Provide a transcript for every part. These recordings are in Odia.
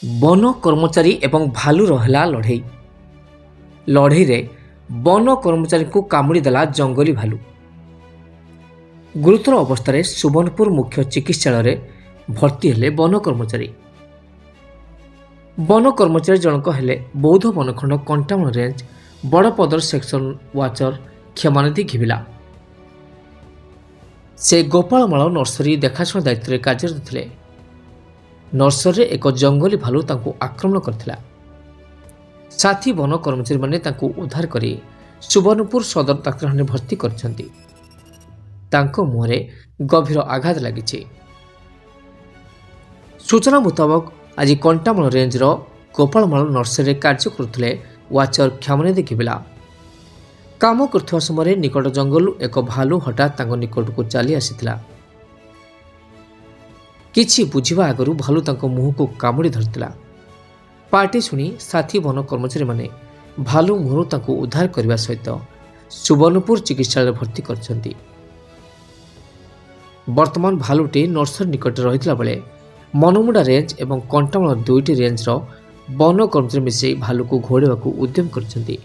ବନ କର୍ମଚାରୀ ଏବଂ ଭାଲୁର ହେଲା ଲଢ଼େଇ। ଲଢ଼େଇରେ ବନ କର୍ମଚାରୀଙ୍କୁ କାମୁଡ଼ିଦେଲା ଜଙ୍ଗଲୀ ଭାଲୁ। ଗୁରୁତର ଅବସ୍ଥାରେ ସୁବର୍ଣ୍ଣପୁର ମୁଖ୍ୟ ଚିକିତ୍ସାଳୟରେ ଭର୍ତ୍ତି ହେଲେ ବନ କର୍ମଚାରୀ। ବନ କର୍ମଚାରୀ ଜଣକ ହେଲେ ବୌଦ୍ଧ ବନଖଣ୍ଡ Kantamal range Badapadar section watcher କ୍ଷେମାନଦୀ ଘିବିଲା। ସେ ଗୋପାଳମାଳ ନର୍ସରୀ ଦେଖାଶୁଣା ଦାୟିତ୍ୱରେ କାର୍ଯ୍ୟରତ ଥିଲେ। ନର୍ସରୀରେ ଏକ ଜଙ୍ଗଲୀ ଭାଲୁ ତାଙ୍କୁ ଆକ୍ରମଣ କରିଥିଲା। ସାଥୀ ବନ କର୍ମଚାରୀମାନେ ତାଙ୍କୁ ଉଦ୍ଧାର କରି ସୁବର୍ଣ୍ଣପୁର ସଦର ଡାକ୍ତରଖାନାରେ ଭର୍ତ୍ତି କରିଛନ୍ତି। ତାଙ୍କ ମୁହଁରେ ଗଭୀର ଆଘାତ ଲାଗିଛି। ସୂଚନା ମୁତାବକ ଆଜି କଣ୍ଟାମାଳ ରେଞ୍ଜର ଗୋପାଳମାଳ ନର୍ସରୀରେ କାର୍ଯ୍ୟ କରୁଥିଲେ ୱାଚର କ୍ଷେମାନଦୀ ଘିବିଲା। କାମ କରୁଥିବା ସମୟରେ ନିକଟ ଜଙ୍ଗଲରୁ ଏକ ଭାଲୁ ହଠାତ୍ ତାଙ୍କ ନିକଟକୁ ଚାଲି ଆସିଥିଲା। କିଛି ବୁଝିବା ଆଗରୁ ଭାଲୁ ତାଙ୍କ ମୁହଁକୁ କାମୁଡ଼ି ଧରିଥିଲା। ପାଟି ଶୁଣି ସାଥୀ ବନ କର୍ମଚାରୀମାନେ ଭାଲୁ ମୁହଁରୁ ତାଙ୍କୁ ଉଦ୍ଧାର କରିବା ସହିତ ସୁବର୍ଣ୍ଣପୁର ଚିକିତ୍ସାଳୟରେ ଭର୍ତ୍ତି କରିଛନ୍ତି। ବର୍ତ୍ତମାନ ଭାଲୁଟି ନର୍ସରୀ ନିକଟରେ ରହିଥିଲା ବେଳେ ମନମୁଣ୍ଡା ରେଞ୍ଜ ଏବଂ କଣ୍ଟାମାଳ ଦୁଇଟି ରେଞ୍ଜର ବନ କର୍ମଚାରୀ ମିଶାଇ ଭାଲୁକୁ ଘଉଡ଼ାଇବାକୁ ଉଦ୍ୟମ କରିଛନ୍ତି।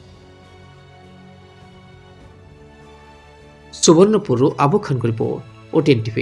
ସୁବର୍ଣ୍ଣପୁରରୁ ଆବୁ ଖାନଙ୍କ ରିପୋର୍ଟ, OTN TV।